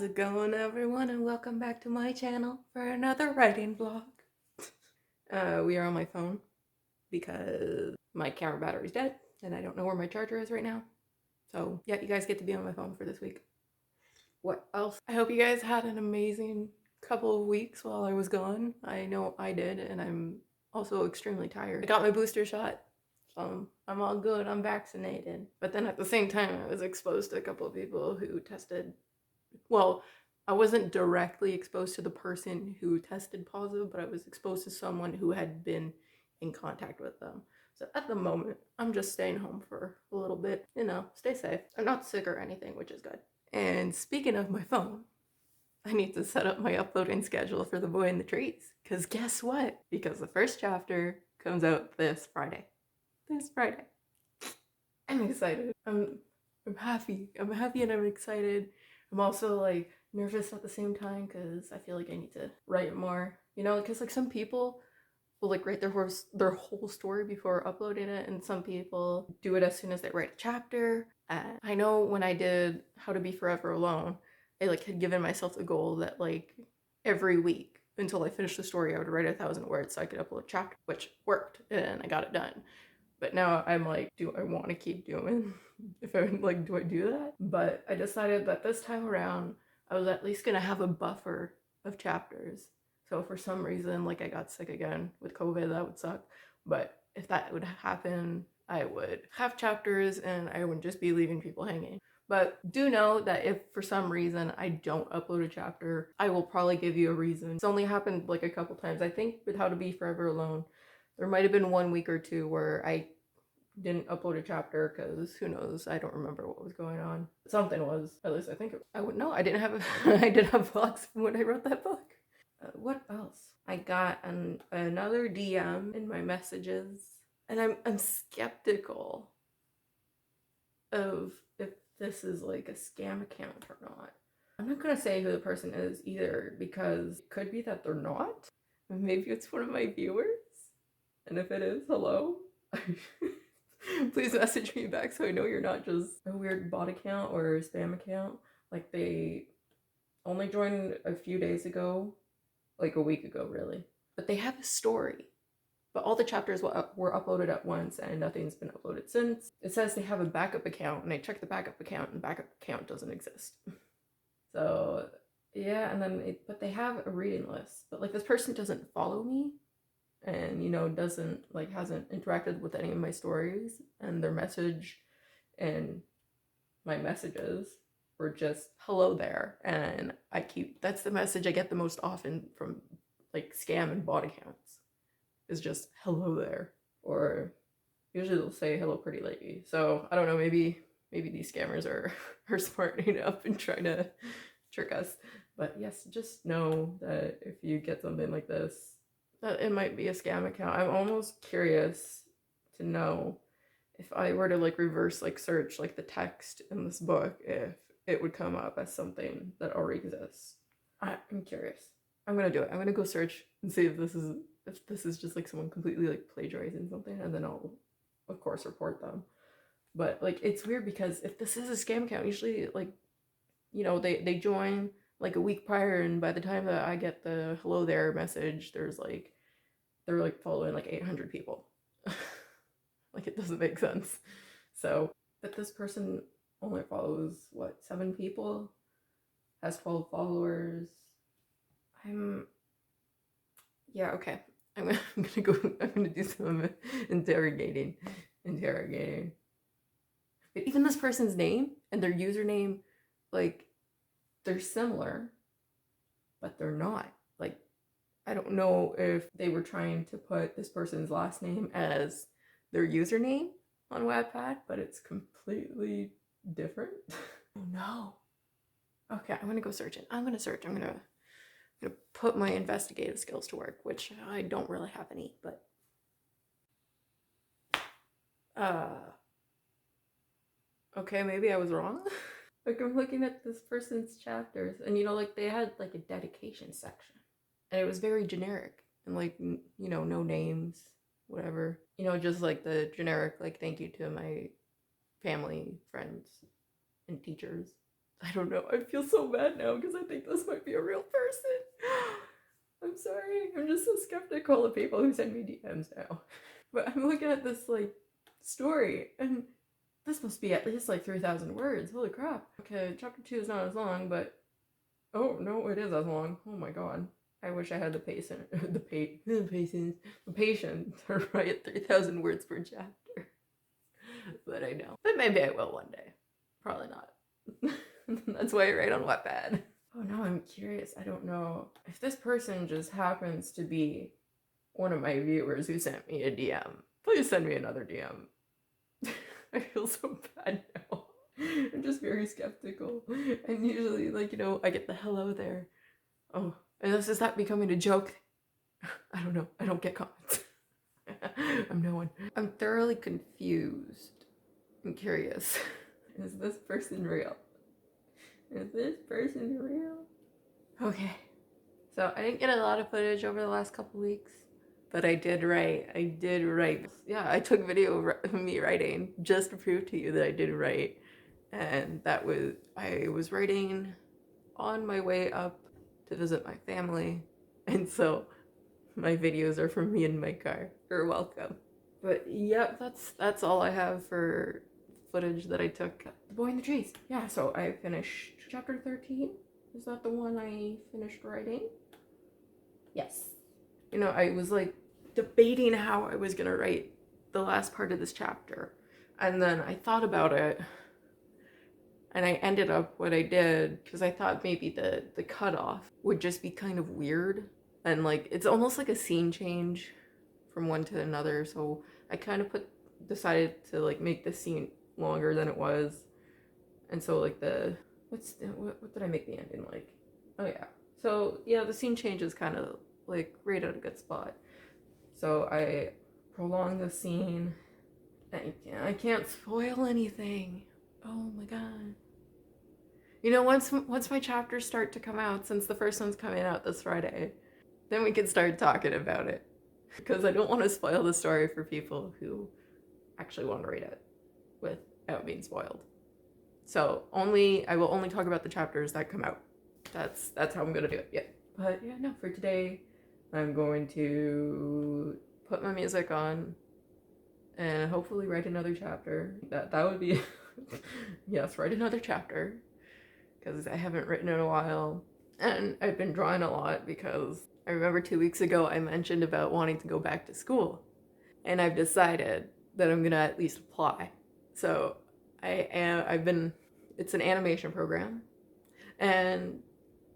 How's it going, everyone, and welcome back to my channel for another writing vlog. We are on my phone because my camera battery's dead and I don't know where my charger is right now. So yeah, you guys get to be on my phone for this week. What else? I hope you guys had an amazing couple of weeks while I was gone. I know I did, and I'm also extremely tired. I got my booster shot, so I'm all good. I'm vaccinated. But then at the same time, I was exposed to a couple of people who tested. Well, I wasn't directly exposed to the person who tested positive, but I was exposed to someone who had been in contact with them. So at the moment, I'm just staying home for a little bit. You know, stay safe. I'm not sick or anything, which is good. And speaking of my phone, I need to set up my uploading schedule for The Boy in the Trees. Because guess what? Because the first chapter comes out this Friday. This Friday. I'm excited. I'm happy. I'm happy and I'm excited. I'm also like nervous at the same time because I feel like I need to write more. You know, because like some people will like write their whole story before uploading it, and some people do it as soon as they write a chapter. And I know when I did How to Be Forever Alone, I like had given myself the goal that like every week until I finished the story, I would write 1,000 words so I could upload a chapter, which worked, and I got it done. But now I'm like, do I want to keep doing? If I like, do I do that? But I decided that this time around, I was at least gonna have a buffer of chapters. So for some reason, like I got sick again with COVID, that would suck. But if that would happen, I would have chapters and I would just be leaving people hanging. But do know that if for some reason I don't upload a chapter, I will probably give you a reason. It's only happened like a couple times. I think with How to Be Forever Alone, there might have been 1 week or two where I didn't upload a chapter because who knows, I don't remember what was going on. Something was, at least I think I would know. I didn't have I didn't have vlogs when I wrote that book. What else? I got another DM in my messages, and I'm skeptical of if this is like a scam account or not. I'm not gonna say who the person is either because it could be that they're not. Maybe it's one of my viewers, and if it is, hello. Please message me back so I know you're not just a weird bot account or a spam account. Like, they only joined a few days ago, like a week ago really. But they have a story. But all the chapters were uploaded at once and nothing's been uploaded since. It says they have a backup account, and I checked the backup account and the backup account doesn't exist. So yeah, and then but they have a reading list. But like, this person doesn't follow me, and you know, hasn't interacted with any of my stories, and their message and my messages were just hello there, and that's the message I get the most often from like scam and bot accounts, is just hello there, or usually they'll say hello pretty lady. So I don't know, maybe these scammers are smart enough and trying to trick us. But yes, just know that if you get something like this, that it might be a scam account. I'm almost curious to know if I were to like reverse like search like the text in this book, if it would come up as something that already exists. I'm curious. I'm gonna do it. I'm gonna go search and see if this is just like someone completely like plagiarizing something, and then I'll of course report them. But like, it's weird because if this is a scam account, usually like, you know, they join like a week prior, and by the time that I get the hello there message, they're like following like 800 people. Like, it doesn't make sense. So, but this person only follows what, 7 people, has 12 followers. Yeah, okay. I'm gonna do some interrogating. But even this person's name and their username, like, they're similar, but they're not. Like, I don't know if they were trying to put this person's last name as their username on Wattpad, but it's completely different. Oh no. Okay, I'm gonna go search it. I'm gonna put my investigative skills to work, which I don't really have any, but okay, maybe I was wrong. Like, I'm looking at this person's chapters, and you know, like, they had like a dedication section, and it was very generic, and like, you know, no names, whatever, you know, just like the generic like thank you to my family, friends, and teachers. I don't know. I feel so bad now because I think this might be a real person. I'm sorry. I'm just so skeptical of people who send me DMs now. But I'm looking at this, like, story, and this must be at least, like, 3,000 words. Holy crap. Okay, chapter 2 is not as long, but... Oh, no, it is as long. Oh my god. I wish I had the patience to write 3,000 words per chapter. But I don't. But maybe I will one day. Probably not. That's why I write on Wattpad. Oh, now I'm curious. I don't know if this person just happens to be one of my viewers who sent me a DM. Please send me another DM. I feel so bad now. I'm just very skeptical. And usually, like, you know, I get the hello there. Oh, and is that becoming a joke? I don't know. I don't get comments. I'm no one. I'm thoroughly confused. I'm curious. Is this person real? Is this person real? Okay. So I didn't get a lot of footage over the last couple weeks, but I did write. Yeah, I took video of me writing just to prove to you that I did write. And that was, I was writing on my way up to visit my family. And so my videos are from me in my car. You're welcome. But yeah, that's all I have for footage that I took. The Boy in the Trees. Yeah, so I finished chapter 13. Is that the one I finished writing? Yes. You know, I was like debating how I was gonna write the last part of this chapter. And then I thought about it. And I ended up what I did, because I thought maybe the cutoff would just be kind of weird. And like, it's almost like a scene change from one to another. So I kind of decided to like make the scene longer than it was. And so like what did I make the ending like? Oh yeah. So yeah, the scene change is kind of like right at a good spot. So I prolonged the scene. I can't spoil anything. Oh my god. You know, once my chapters start to come out, since the first one's coming out this Friday, then we can start talking about it. Because I don't want to spoil the story for people who actually want to read it without being spoiled. So I will only talk about the chapters that come out. That's how I'm gonna do it. Yeah. But yeah, no, for today, I'm going to put my music on and hopefully write another chapter. That would be yes, write another chapter, because I haven't written in a while, and I've been drawing a lot because I remember 2 weeks ago I mentioned about wanting to go back to school, and I've decided that I'm gonna at least apply. So it's an animation program, and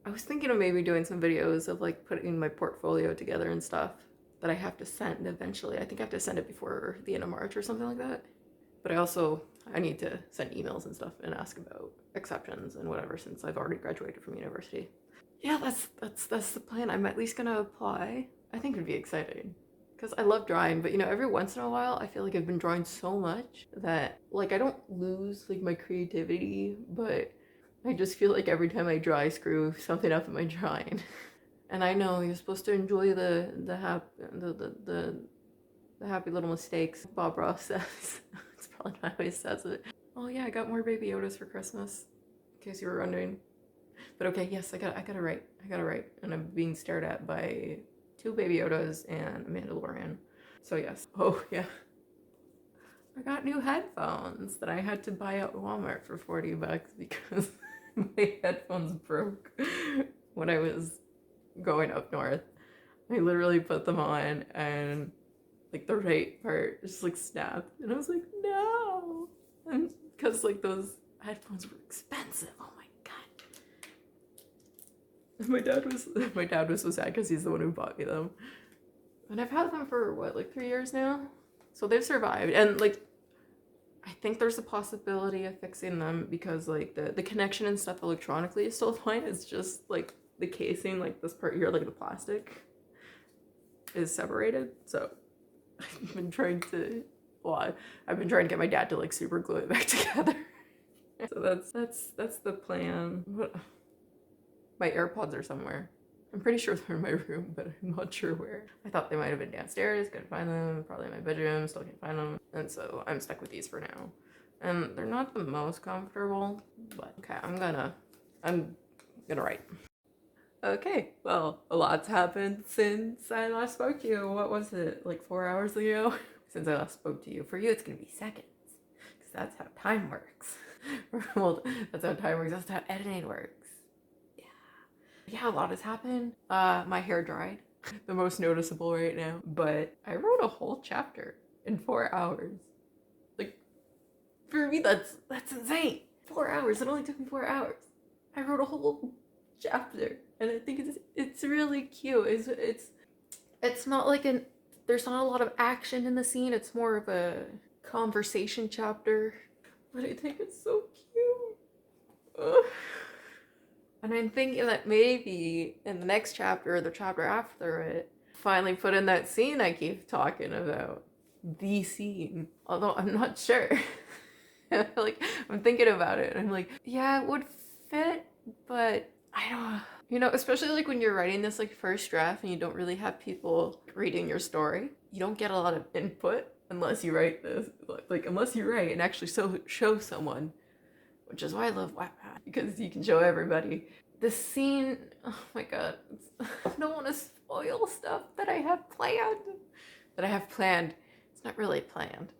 I was thinking of maybe doing some videos of like putting my portfolio together and stuff that I have to send eventually. I think I have to send it before the end of March or something like that. But I need to send emails and stuff and ask about exceptions and whatever, since I've already graduated from university. Yeah, that's the plan. I'm at least gonna apply. I think it'd be exciting, because I love drawing, but you know, every once in a while I feel like I've been drawing so much that like I don't lose like my creativity, but I just feel like every time I draw I screw something up in my drawing. And I know you're supposed to enjoy the happy little mistakes, Bob Ross says. It's probably not how he says it. Oh yeah, I got more Baby Yodas for Christmas, in case you were wondering. But okay, yes, I gotta write. And I'm being stared at by 2 Baby Yodas and a Mandalorian. So yes. Oh yeah. I got new headphones that I had to buy at Walmart for 40 bucks because my headphones broke when I was going up north. I literally put them on and like the right part just like snapped, and I was like, no. And because like those headphones were expensive. Oh my god. My dad was so sad because he's the one who bought me them. And I've had them for what, like 3 years now? So they've survived. And like I think there's a possibility of fixing them, because like the connection and stuff electronically is still fine. It's just like the casing, like this part here, like the plastic is separated. So I've been trying to get my dad to like super glue it back together. So that's the plan. My AirPods are somewhere. I'm pretty sure they're in my room, but I'm not sure where. I thought they might have been downstairs, couldn't find them, probably in my bedroom, still can't find them. And so I'm stuck with these for now. And they're not the most comfortable, but okay, I'm gonna write. Okay, well, a lot's happened since I last spoke to you. What was it, like 4 hours ago? Since I last spoke to you. For you, it's gonna be seconds, because that's how time works. Well, that's how time works, that's how editing works. Yeah, a lot has happened. My hair dried. The most noticeable right now. But I wrote a whole chapter in 4 hours. Like, for me, that's insane. 4 hours. It only took me 4 hours. I wrote a whole chapter, and I think it's really cute. It's not like there's not a lot of action in the scene. It's more of a conversation chapter. But I think it's so cute. Ugh. And I'm thinking that maybe in the next chapter or the chapter after it, finally put in that scene I keep talking about. The scene. Although I'm not sure. Like, I'm thinking about it and I'm like, yeah, it would fit, but I don't know. You know, especially like when you're writing this like first draft and you don't really have people reading your story, you don't get a lot of input unless you write this. Like, unless you write and actually show someone. Which is why I love Wattpad, because you can show everybody. The scene, oh my god, I don't want to spoil stuff that I have planned. It's not really planned.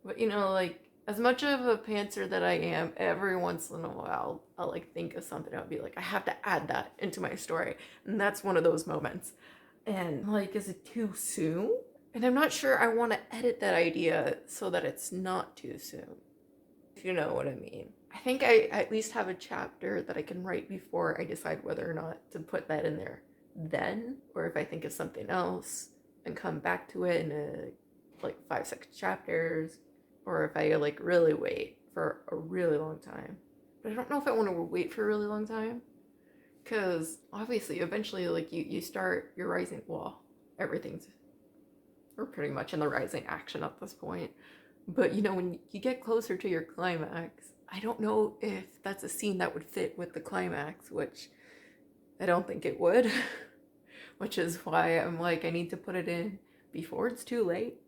But you know, like, as much of a pantser that I am, every once in a while, I'll like think of something, I'll be like, I have to add that into my story. And that's one of those moments. And like, is it too soon? And I'm not sure I want to edit that idea so that it's not too soon. If you know what I mean. I think I at least have a chapter that I can write before I decide whether or not to put that in there then, or if I think of something else and come back to it in like 5-6 chapters, or if I like really wait for a really long time. But I don't know if I want to wait for a really long time, because obviously eventually like you start your rising, well, everything's, we're pretty much in the rising action at this point. But you know, when you get closer to your climax, I don't know if that's a scene that would fit with the climax, which I don't think it would. Which is why I'm like, I need to put it in before it's too late,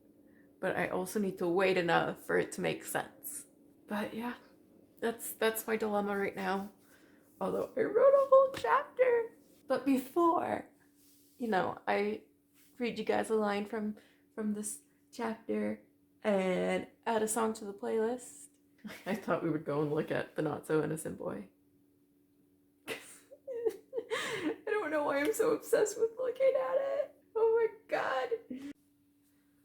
but I also need to wait enough for it to make sense. But yeah, that's my dilemma right now. Although I wrote a whole chapter. But before, you know, I read you guys a line from this chapter and add a song to the playlist. I thought we would go and look at The Not So Innocent Boy. I don't know why I'm so obsessed with looking at it. Oh my god.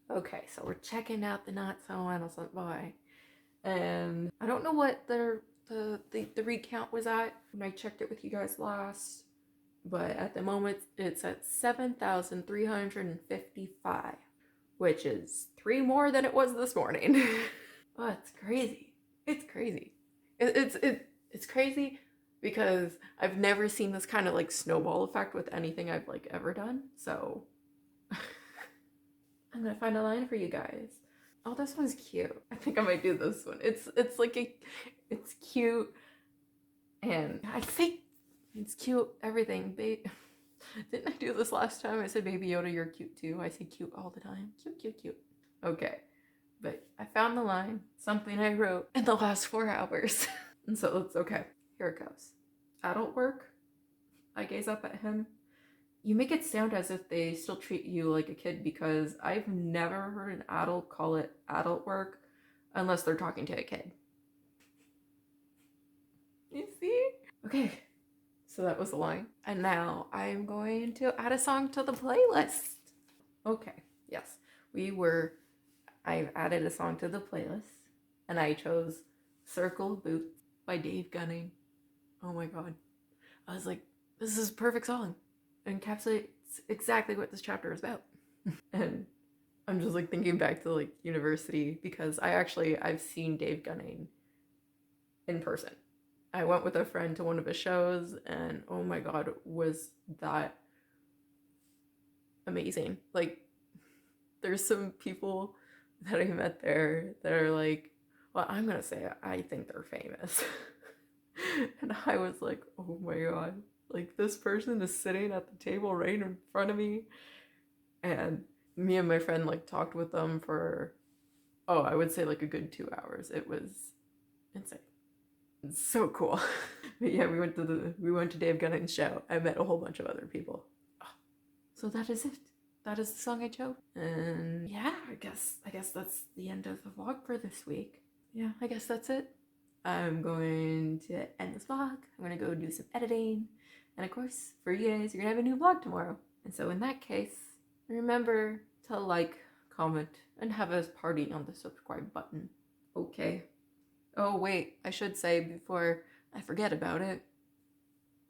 Okay, so we're checking out The Not So Innocent Boy. And I don't know what the recount was at when I checked it with you guys last, but at the moment it's at 7,355. Which is 3 more than it was this morning. Oh, it's crazy. It's crazy. It's crazy because I've never seen this kind of like snowball effect with anything I've like ever done. So I'm gonna find a line for you guys. Oh, this one's cute. I think I might do this one. It's cute, and I think it's cute. Everything, babe. Didn't I do this last time? I said, Baby Yoda, you're cute too. I say cute all the time. Cute, cute, cute. Okay. But I found the line, something I wrote in the last 4 hours. And so it's okay. Here it goes. Adult work. I gaze up at him. You make it sound as if they still treat you like a kid, because I've never heard an adult call it adult work unless they're talking to a kid. You see? Okay. So that was the line. And now I'm going to add a song to the playlist. Okay, yes. I've added a song to the playlist. And I chose Circle of Boots by Dave Gunning. Oh my god. I was like, this is a perfect song. It encapsulates exactly what this chapter is about. And I'm just like thinking back to like university, because I've seen Dave Gunning in person. I went with a friend to one of his shows, and oh my god, was that amazing. Like, there's some people that I met there that are like, well, I'm gonna say I think they're famous. And I was like, oh my god, Like, this person is sitting at the table right in front of me, and me and my friend like talked with them for, oh, I would say like a good 2 hours. It was insane. It's so cool. But yeah, we went to Dave Gunning's show. I met a whole bunch of other people. Oh, so that is it. That is the song I chose. And yeah, I guess that's the end of the vlog for this week. Yeah, I guess that's it. I'm going to end this vlog. I'm gonna go do some editing. And of course, for you guys, you're gonna have a new vlog tomorrow. And so in that case, remember to like, comment, and have a party on the subscribe button. Okay. Oh wait, I should say before I forget about it,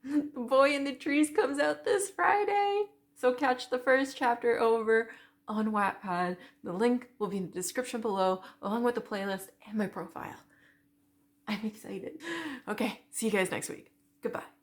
The Boy in the Trees comes out this Friday. So catch the first chapter over on Wattpad. The link will be in the description below, along with the playlist and my profile. I'm excited. Okay, see you guys next week. Goodbye.